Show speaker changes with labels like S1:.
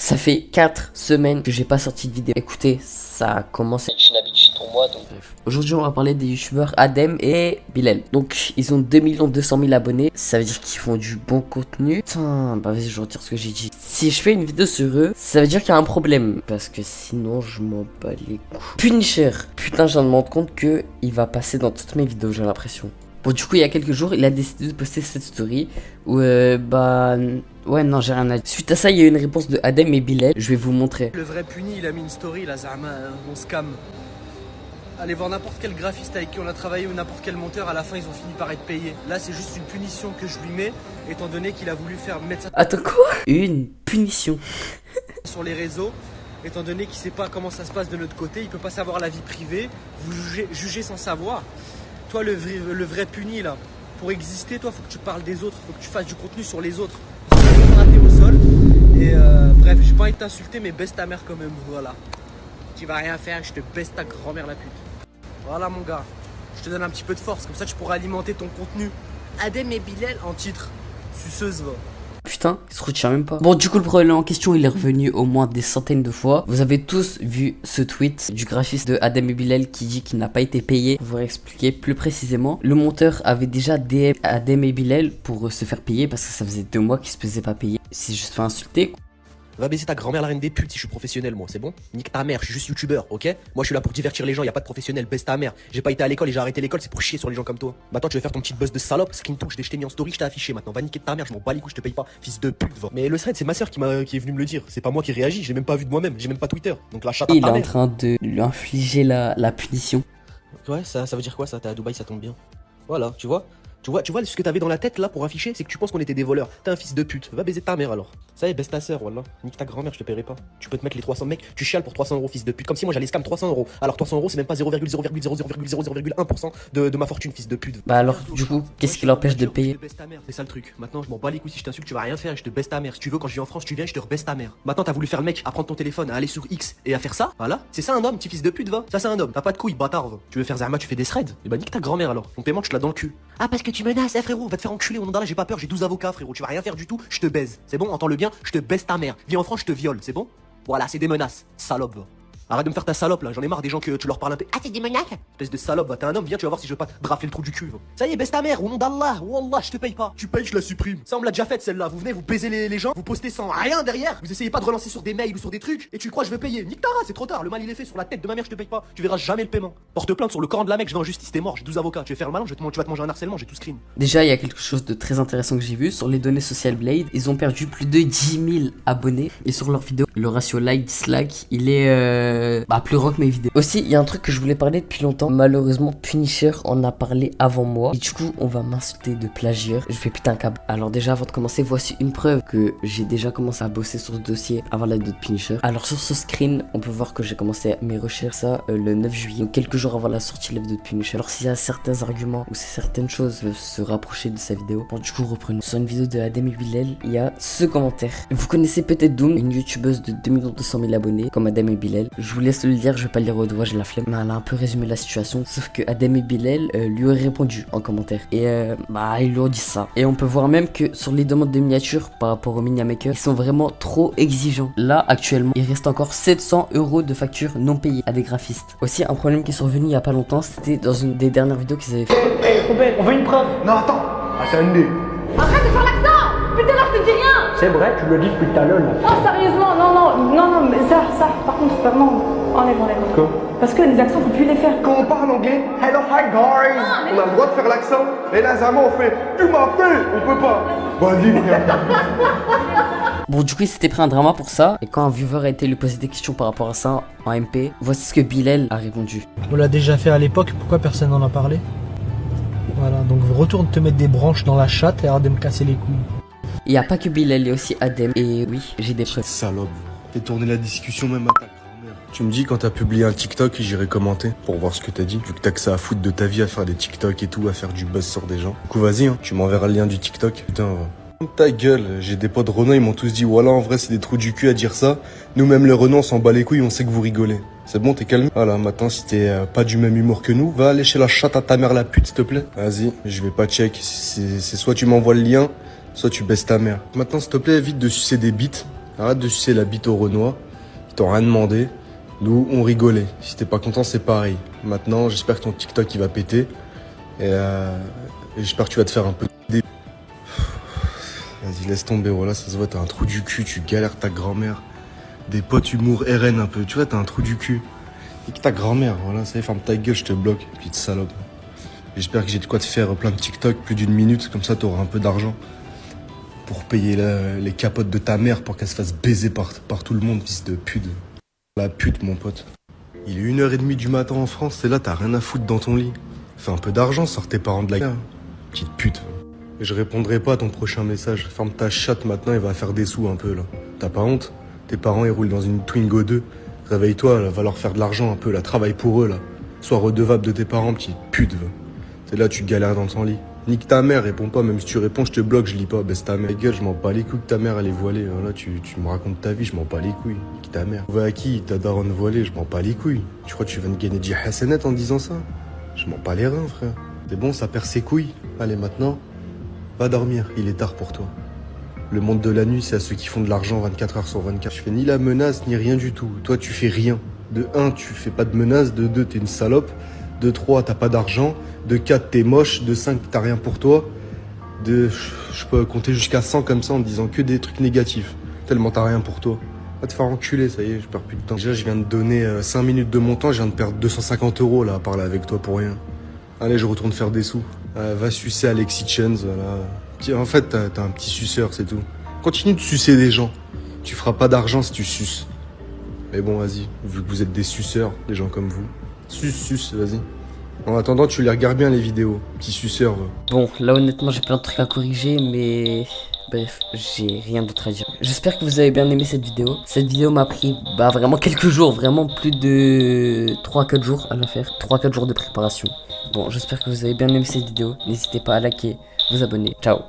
S1: Ça fait 4 semaines que j'ai pas sorti de vidéo. Écoutez, ça commence à être une habitude pour moi, donc bref. Aujourd'hui, on va parler des youtubeurs Adem et Bilal. Donc, ils ont 2 200 000 abonnés. Ça veut dire qu'ils font du bon contenu. Putain, bah vas-y, je retire ce que j'ai dit. Si je fais une vidéo sur eux, ça veut dire qu'il y a un problème. Parce que sinon, je m'en bats les couilles. Punisher. Putain, je viens de me rendre compte que il va passer dans toutes mes vidéos, j'ai l'impression. Bon, du coup, il y a quelques jours, il a décidé de poster cette story où, ouais, non, j'ai rien à dire. Suite à ça, il y a eu une réponse de Adem et Bilal. Je vais vous montrer.
S2: Le vrai puni, il a mis une story, là, Zama, on scam. Allez voir n'importe quel graphiste avec qui on a travaillé ou n'importe quel monteur, à la fin, ils ont fini par être payés. Là, c'est juste une punition que je lui mets, étant donné qu'il a voulu faire mettre ça.
S1: Attends, quoi? Une punition
S2: sur les réseaux, étant donné qu'il sait pas comment ça se passe de l'autre côté, il peut pas savoir la vie privée, vous jugez sans savoir. Toi, le vrai puni, là, pour exister, toi, faut que tu parles des autres, faut que tu fasses du contenu sur les autres. Raté au sol. Et bref, j'ai pas envie de t'insulter, mais baisse ta mère quand même, voilà. Tu vas rien faire, je te baisse ta grand-mère la pute. Voilà, mon gars, je te donne un petit peu de force, comme ça tu pourras alimenter ton contenu. Adem et Bilal en titre, suceuse, va.
S1: Putain, il se retient même pas. Bon, du coup, le problème en question, il est revenu au moins des centaines de fois. Vous avez tous vu ce tweet du graphiste de Adem et Bilal qui dit qu'il n'a pas été payé. Pour vous expliquer plus précisément, le monteur avait déjà DM Adem et Bilal pour se faire payer parce que ça faisait 2 mois qu'il se faisait pas payer. C'est juste fait insulter.
S3: Va baiser ta grand-mère la reine des putes si je suis professionnel, moi, c'est bon? Nique ta mère, je suis juste youtubeur, ok? Moi je suis là pour divertir les gens, y a pas de professionnel, baisse ta mère. J'ai pas été à l'école et j'ai arrêté l'école, c'est pour chier sur les gens comme toi. Maintenant tu veux faire ton petit buzz de salope, screen touche, je t'ai mis en story, je t'ai affiché maintenant. Va niquer ta mère, je m'en bats les couilles, je te paye pas, fils de pute, va. Mais le thread, c'est ma soeur qui est venue me le dire. C'est pas moi qui réagis, j'ai même pas vu de moi-même, j'ai même pas Twitter. Donc la chatte à ta
S1: Il est
S3: mère.
S1: en train de lui infliger la punition.
S3: Ouais, ça veut dire quoi ça? T'es à Dubaï, ça tombe bien. Voilà, tu vois? Tu vois ce que t'avais dans la tête là pour afficher, c'est que tu penses qu'on était des voleurs. T'es un fils de pute, va baiser ta mère alors. Ça y est, baisse ta sœur, voilà. Nique ta grand-mère, je te paierai pas. Tu peux te mettre les 300 mecs, tu chiales pour 300 euros, fils de pute. Comme si moi j'allais scam 300 euros. Alors 300 euros, c'est même pas 0,0000001% de ma fortune, fils de pute.
S1: Bah alors, du coup, qu'est-ce qui l'empêche de payer?
S3: Je te baisse ta mère, c'est ça le truc. Maintenant, je m'en bats les couilles si je t'insulte, tu vas rien faire et je te baisse ta mère. Si tu veux, quand je viens en France, tu viens, je te rebaisse ta mère. Maintenant, t'as voulu faire le mec à prendre ton téléphone, à aller sur X et à faire ça, voilà. C'est ça un homme, petit fils de pute, va. Ça c'est un homme. T'as pas de couilles, bâtard, va. Tu veux faire Zerma, tu fais des threads. Et bah nique ta grand-mère alors. Ton paiement, je te la dans le cul. Ah, parce que tu menaces, frérot, va te faire enculer au nom d'Allah, j'ai pas peur, j'ai 12 avocats, frérot. Tu vas rien faire du tout, je te baise. C'est bon, entends-le bien, je te baisse ta mère. Viens en France, je te viole, c'est bon? Voilà, c'est des menaces. Salope, va. Arrête de me faire ta salope là, j'en ai marre des gens que tu leur parles un peu. Ah, c'est des menaces? Espèce de salope, va. T'es un homme, viens, tu vas voir si je veux pas te rafler le trou du cul, va. Ça y est, baisse ta mère, au nom d'Allah. Wallah, je te paye pas. Tu payes, je la supprime. Ça, on me l'a déjà fait celle-là. Vous venez, vous baisez les gens, vous postez sans rien derrière. Vous essayez pas de relancer sur des mails ou sur des trucs. Et tu crois, je veux payer. Nique ta race, c'est trop tard. Le mal il est fait sur la tête de ma mère, je te paye pas. Tu verras jamais le paiement. Porte plainte sur le Coran de la mec, je vais en justice, t'es mort, j'ai 12 avocats. Tu veux faire le malin, tu vas te manger un harcèlement, j'ai tout screen.
S1: Déjà, il y a quelque chose de très intéressant que j'ai vu sur les données Social Blade. Ils ont perdu plus de 10 000 abonnés. Et sur leurs vidéos, le ratio like-dislike, il est plus grand que mes vidéos. Aussi, il y a un truc que je voulais parler depuis longtemps. Malheureusement, Punisher en a parlé avant moi. Et du coup, on va m'insulter de plagieur. Je fais putain un câble. Alors déjà, avant de commencer, voici une preuve que j'ai déjà commencé à bosser sur ce dossier avant la vidéo de Punisher. Alors sur ce screen, on peut voir que j'ai commencé mes recherches le 9 juillet. Donc quelques jours avant la sortie de la vidéo de Punisher. Alors s'il y a certains arguments ou certaines choses peuvent se rapprocher de sa vidéo. Bon, du coup, reprenons. Sur une vidéo de Adem et Bilal, il y a ce commentaire. Vous connaissez peut-être Doom, une youtubeuse de 2 200 000 abonnés, comme Adem et Bilal. Je vous laisse le lire, je vais pas le lire au doigt, j'ai la flemme. Mais elle a un peu résumé la situation. Sauf que Adem et Bilal lui ont répondu en commentaire. Et ils lui ont dit ça. Et on peut voir même que sur les demandes de miniatures par rapport au Miniamaker, ils sont vraiment trop exigeants. Là, actuellement, il reste encore 700 euros de factures non payées à des graphistes. Aussi, un problème qui est survenu il y a pas longtemps, c'était dans une des dernières vidéos qu'ils avaient fait.
S4: Robert, on veut une preuve.
S5: Non, attends. Attendez.
S4: Arrête de faire l'accent. Putain, là, je te dis rien.
S5: C'est vrai, tu le dis depuis tout à l'heure là.
S4: Oh, sérieusement, non, mais ça, par contre, vraiment, enlève.
S5: Quoi?
S4: Parce que les accents, faut plus les faire.
S5: Quand on parle anglais, hello, hi guys, on a le droit de faire l'accent. Et là, Zama, on fait, tu m'appelles, on peut pas. Vas-y, frère.
S1: Bon, du coup, il s'était pris un drama pour ça. Et quand un viewer a été lui poser des questions par rapport à ça en MP, voici ce que Bilal a répondu.
S6: On l'a déjà fait à l'époque, pourquoi personne n'en a parlé? Voilà, donc retourne te mettre des branches dans la chatte et arrête de me casser les couilles.
S1: Il n'y a pas que Bilal, il y a aussi Adem. Et oui, j'ai des preuves.
S7: Salope, détourner la discussion même à ta grand-mère. Tu me dis quand t'as publié un TikTok, j'irai commenter pour voir ce que t'as dit. Vu que t'as que ça à foutre de ta vie à faire des TikTok et tout, à faire du buzz sur des gens. Du coup, vas-y, hein, tu m'enverras le lien du TikTok. Putain, ta gueule, j'ai des potes Renault, ils m'ont tous dit voilà, en vrai, c'est des trous du cul à dire ça. Nous-mêmes, les Renault, on s'en bat les couilles, on sait que vous rigolez. C'est bon, t'es calme? Voilà, maintenant, si t'es pas du même humour que nous, va aller chez la chatte à ta mère la pute, s'il te plaît. Vas-y, je vais pas check. C'est soit tu m'envoies le lien, soit tu baisses ta mère. Maintenant, s'il te plaît, évite de sucer des bites Arrête de sucer la bite au Renoir. Ils t'ont rien demandé. Nous, on rigolait. Si t'es pas content, c'est pareil. Maintenant, j'espère que ton TikTok, il va péter. Et j'espère que tu vas te faire un peu de... Vas-y, laisse tomber. Voilà, ça se voit, t'as un trou du cul. Tu galères ta grand-mère. Des potes humour RN un peu. Tu vois, t'as un trou du cul. Et que ta grand-mère, voilà, ça y est, ferme ta gueule, je te bloque. Petite salope. J'espère que j'ai de quoi te faire plein de TikTok, plus d'1 minute. Comme ça, t'auras un peu d'argent. Pour payer les capotes de ta mère pour qu'elle se fasse baiser par tout le monde, fils de pute. La pute, mon pote. Il est 1h30 du matin en France, et là, t'as rien à foutre dans ton lit. Fais un peu d'argent, sors tes parents de la guerre. Petite pute. Et je répondrai pas à ton prochain message. Ferme ta chatte maintenant, il va faire des sous un peu, là. T'as pas honte? Tes parents, ils roulent dans une Twingo 2. Réveille-toi, là, va leur faire de l'argent un peu, là. Travaille pour eux, là. Sois redevable de tes parents, petite pute, va. C'est là, tu galères dans ton lit. Nique ta mère, réponds pas, même si tu réponds, je te bloque, je lis pas, baisse ta mère. Gueule, je m'en bats les couilles que ta mère elle est voilée. Voilà, tu me racontes ta vie, je m'en bats les couilles. Nique ta mère. Va à qui, ta daronne voilée, je m'en bats les couilles. Tu crois que tu vas me gagner 10 hassanettes en disant ça? Je m'en bats les reins, frère. C'est bon, ça perd ses couilles. Allez, maintenant, va dormir, il est tard pour toi. Le monde de la nuit, c'est à ceux qui font de l'argent 24 heures sur 24. Je fais ni la menace, ni rien du tout. Toi, tu fais rien. De 1, tu fais pas de menace. De 2, t'es une salope. De 3, t'as pas d'argent. De 4, t'es moche. De 5, t'as rien pour toi. Je peux compter jusqu'à 100 comme ça en disant que des trucs négatifs. Tellement t'as rien pour toi. Va te faire enculer, ça y est, je perds plus de temps. Déjà, je viens de donner 5 minutes de mon temps, je viens de perdre 250 € là à parler avec toi pour rien. Allez, je retourne faire des sous. Va sucer Alexis Chens, voilà. En fait, t'as un petit suceur, c'est tout. Continue de sucer des gens. Tu feras pas d'argent si tu suces. Mais bon, vas-y, vu que vous êtes des suceurs, des gens comme vous. Suce, vas-y. En attendant, tu les regardes bien les vidéos, petit suceur. Va.
S1: Bon, là honnêtement j'ai plein de trucs à corriger, mais bref, j'ai rien d'autre à dire. J'espère que vous avez bien aimé cette vidéo. Cette vidéo m'a pris vraiment quelques jours, vraiment plus de 3-4 jours à la faire. 3-4 jours de préparation. Bon, j'espère que vous avez bien aimé cette vidéo. N'hésitez pas à liker, vous abonner. Ciao.